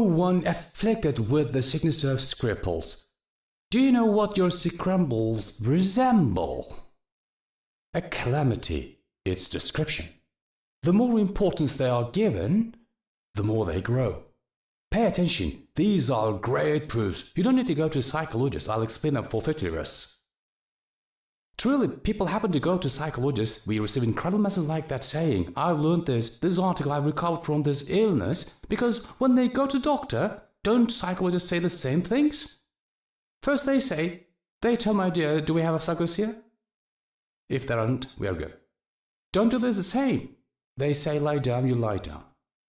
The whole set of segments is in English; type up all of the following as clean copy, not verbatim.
one afflicted with the sickness of scruples. Do you know what your scruples resemble? A calamity, its description. The more importance they are given, the more they grow. Pay attention, these are great proofs. You don't need to go to a psychologist, I'll explain them for 50 years. Truly, people happen to go to psychologists. We receive incredible messages like that saying, I've learned this article, I've recovered from this illness. Because when they go to doctor, don't psychologists say the same things? First they tell my dear, do we have a psychologist here? If there aren't, we are good. Don't do this the same. They say lie down, you lie down.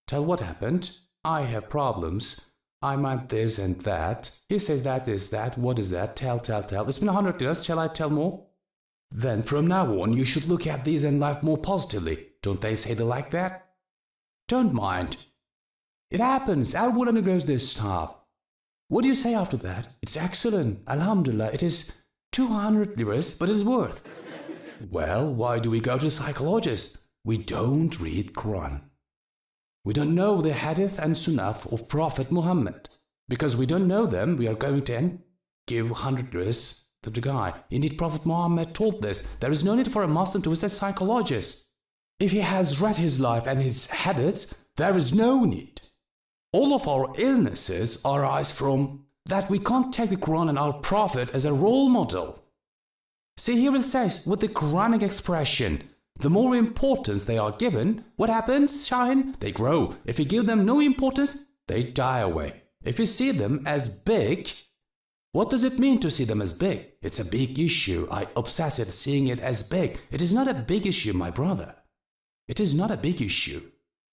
Tell what happened. I have problems. I meant this and that. He says that is that. What is that? Tell. It's been 100 years. Shall I tell more? Then from now on, you should look at these and life more positively. Don't they say they like that? Don't mind. It happens. Everyone undergoes this stuff. What do you say after that? It's excellent. Alhamdulillah, it is 200 liras, but it's worth. Well, why do we go to psychologists? We don't read Quran. We don't know the hadith and sunnah of Prophet Muhammad. Because we don't know them, we are going to give 100 liras to the guy. Indeed, Prophet Muhammad told this. There is no need for a Muslim to visit a psychologist. If he has read his life and his hadiths, there is no need. All of our illnesses arise from that we can't take the Quran and our Prophet as a role model. See, here it says, with the Quranic expression, the more importance they are given, what happens, Shahin? They grow. If you give them no importance, they die away. If you see them as big, what does it mean to see them as big? It's a big issue. I obsess it, seeing it as big. It is not a big issue, my brother. It is not a big issue.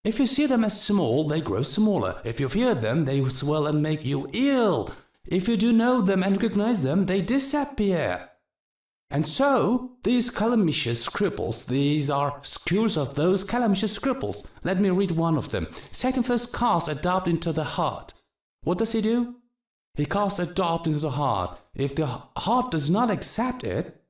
If you see them as small, they grow smaller. If you fear them, they swell and make you ill. If you do know them and recognize them, they disappear. And so, these calamitous scruples, these are cures of those calamitous scruples. Let me read one of them. Satan first casts a doubt into the heart. What does he do? He casts a doubt into the heart. If the heart does not accept it,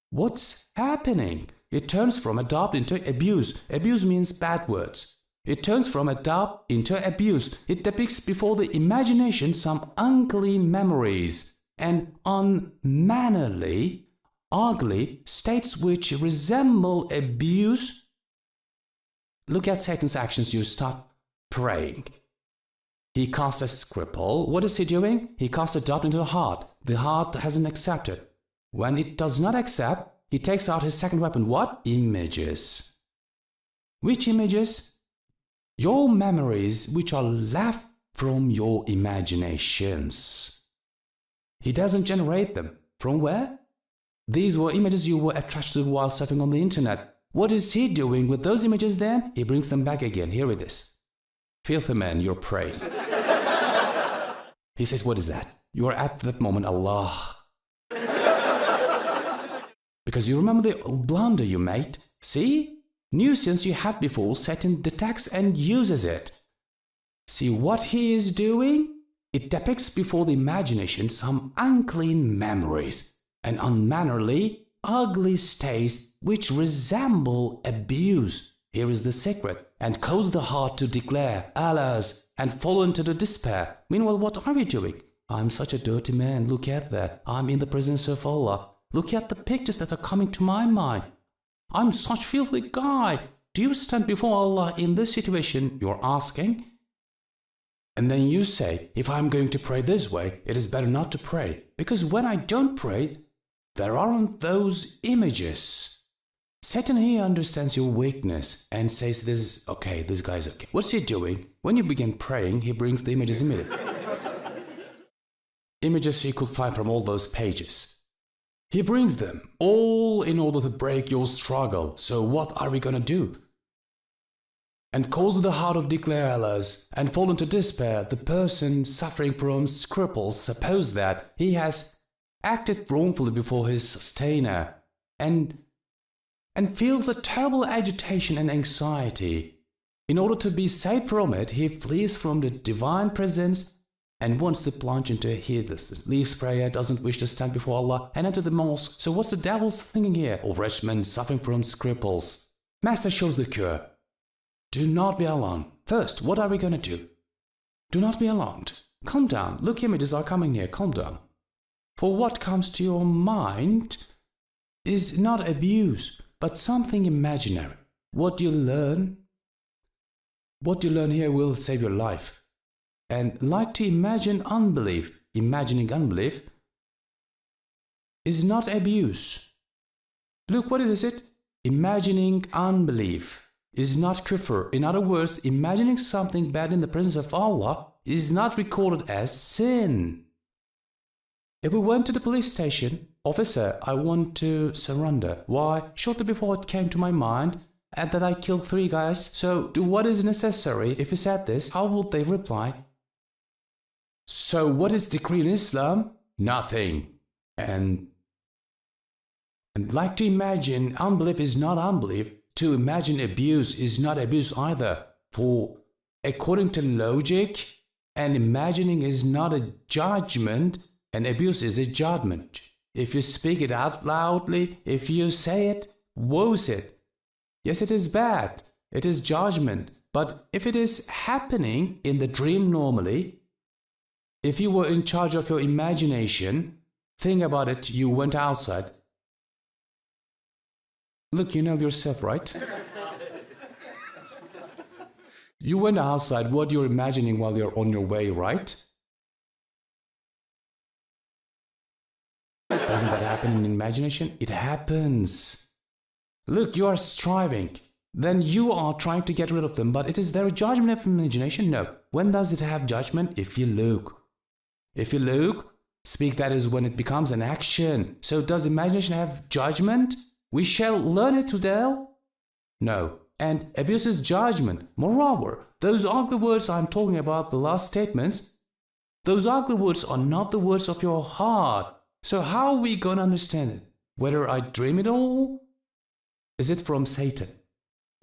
what's happening? It turns from a doubt into abuse. Abuse means bad words. It turns from a doubt into abuse. It depicts before the imagination some unclean memories and unmannerly, ugly states which resemble abuse. Look at Satan's actions. You start praying. He casts a scruple. What is he doing? He casts a doubt into the heart. The heart hasn't accepted. When it does not accept, he takes out his second weapon. What? Images. Which images? Your memories which are left from your imaginations. He doesn't generate them. From where? These were images you were attached to while surfing on the internet. What is he doing with those images then? He brings them back again. Here it is. Filthy man, you're prey. He says, what is that? You are at that moment Allah. Because you remember the blunder you made. See? Nuisance you had before, Satan detects and uses it. See what he is doing? It depicts before the imagination some unclean memories and unmannerly, ugly states which resemble abuse. Here is the secret, and cause the heart to declare Allah's and fall into the despair. Meanwhile, what are we doing? I'm such a dirty man, look at that. I'm in the presence of Allah. Look at the pictures that are coming to my mind. I'm such a filthy guy. Do you stand before Allah in this situation? You're asking. And then you say, if I'm going to pray this way, it is better not to pray. Because when I don't pray, there aren't those images. Satan here understands your weakness and says this is okay, this guy's okay. What's he doing? When you begin praying, he brings the images immediately. Images he could find from all those pages. He brings them all in order to break your struggle. So what are we gonna do? And cause the heart of declare Allah's and fall into despair. The person suffering from scruples suppose that he has acted wrongfully before his sustainer and feels a terrible agitation and anxiety. In order to be saved from it, he flees from the divine presence and wants to plunge into heedlessness, leaves prayer, doesn't wish to stand before Allah and enter the mosque. So what's the devil's thinking here? Oh, wretched man suffering from scruples. Master shows the cure. Do not be alarmed. First, what are we going to do? Do not be alarmed. Calm down. Look, images are coming here. Calm down. For what comes to your mind is not abuse, but something imaginary. What you learn here will save your life. And like to imagine unbelief, imagining unbelief is not abuse. Look, what is it? Imagining unbelief is not kufr. In other words, imagining something bad in the presence of Allah is not recorded as sin. If we went to the police station, officer, I want to surrender. Why? Shortly before it came to my mind and that I killed 3 guys, so do what is necessary. If he said this, how would they reply? So what is decree in Islam? Nothing. And like to imagine unbelief is not unbelief, to imagine abuse is not abuse either. For according to logic, and imagining is not a judgment, and abuse is a judgment. If you speak it out loudly, if you say it, woe's it. Yes, it is bad. It is judgment. But if it is happening in the dream normally, if you were in charge of your imagination, think about it, you went outside. Look, you know yourself, right? You went outside, what you're imagining while you're on your way, right? Doesn't that happen in imagination? It happens. Look, you are striving. Then you are trying to get rid of them, but is there a judgment of imagination? No. When does it have judgment? If you look. If you look, speak, that is when it becomes an action. So does imagination have judgment? We shall learn it today? No. And abuse is judgment. Moreover, those ugly words I'm talking about, the last statements, those ugly words are not the words of your heart. So how are we going to understand it? Whether I dream it all? Is it from Satan?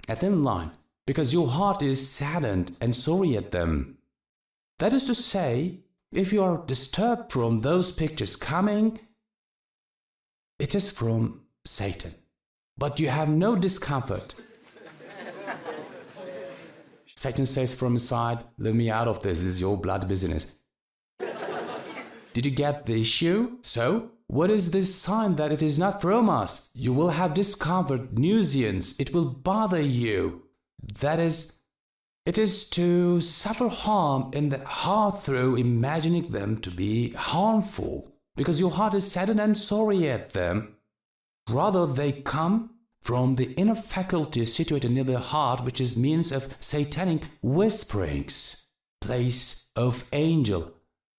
A thin line, because your heart is saddened and sorry at them. That is to say, if you are disturbed from those pictures coming, it is from Satan. But you have no discomfort. Satan says from inside, let me out of this is your blood business. Did you get the issue? So, what is this sign that it is not from us? You will have discomfort, nuisance, it will bother you. That is, it is to suffer harm in the heart through imagining them to be harmful, because your heart is saddened and sorry at them. Rather, they come from the inner faculty situated near the heart, which is means of satanic whisperings, place of angel,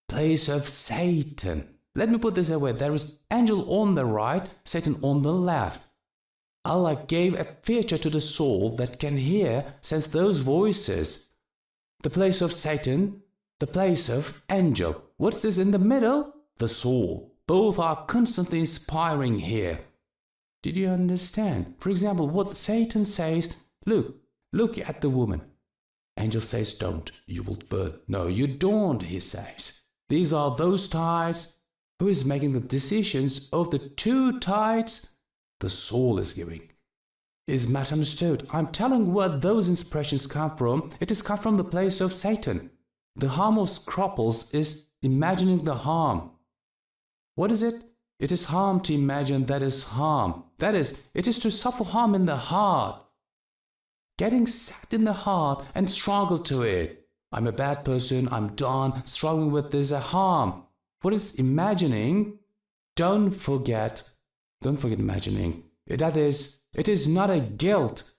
place of Satan. Let me put this away. There is angel on the right, Satan on the left. Allah gave a feature to the soul that can hear, sense those voices. The place of Satan, the place of angel. What's this in the middle? The soul. Both are constantly inspiring here. Did you understand? For example, what Satan says, look at the woman. Angel says, don't, you will burn. No, you don't, he says. These are those tides. Who is making the decisions of the 2 tides? The soul is giving. Is matter understood? I'm telling where those inspirations come from. It is come from the place of Satan. The harm of scruples is imagining the harm. What is it? It is harm to imagine that is harm. That is, it is to suffer harm in the heart. Getting sad in the heart and struggle to it. I'm a bad person, I'm done, struggling with this harm. What is imagining? Don't forget imagining. That is, it is not a guilt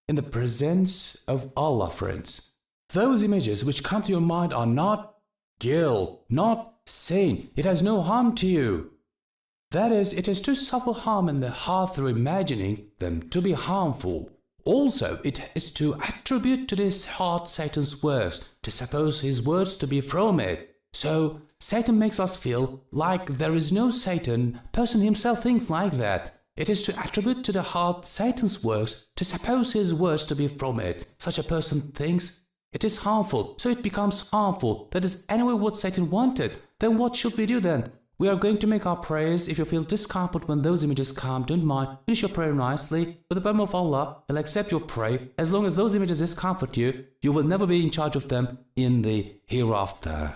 in the presence of Allah, friends. Those images which come to your mind are not guilt, not sin. It has no harm to you. That is, it is to suffer harm in the heart through imagining them to be harmful. Also, it is to attribute to this heart Satan's words, to suppose his words to be from it. So, Satan makes us feel like there is no Satan. Person himself thinks like that. It is to attribute to the heart Satan's works, to suppose his words to be from it. Such a person thinks it is harmful, so it becomes harmful. That is anyway what Satan wanted. Then what should we do then? We are going to make our prayers. If you feel discomfort when those images come, don't mind. Finish your prayer nicely. With the power of Allah, He'll accept your prayer. As long as those images discomfort you, you will never be in charge of them in the hereafter.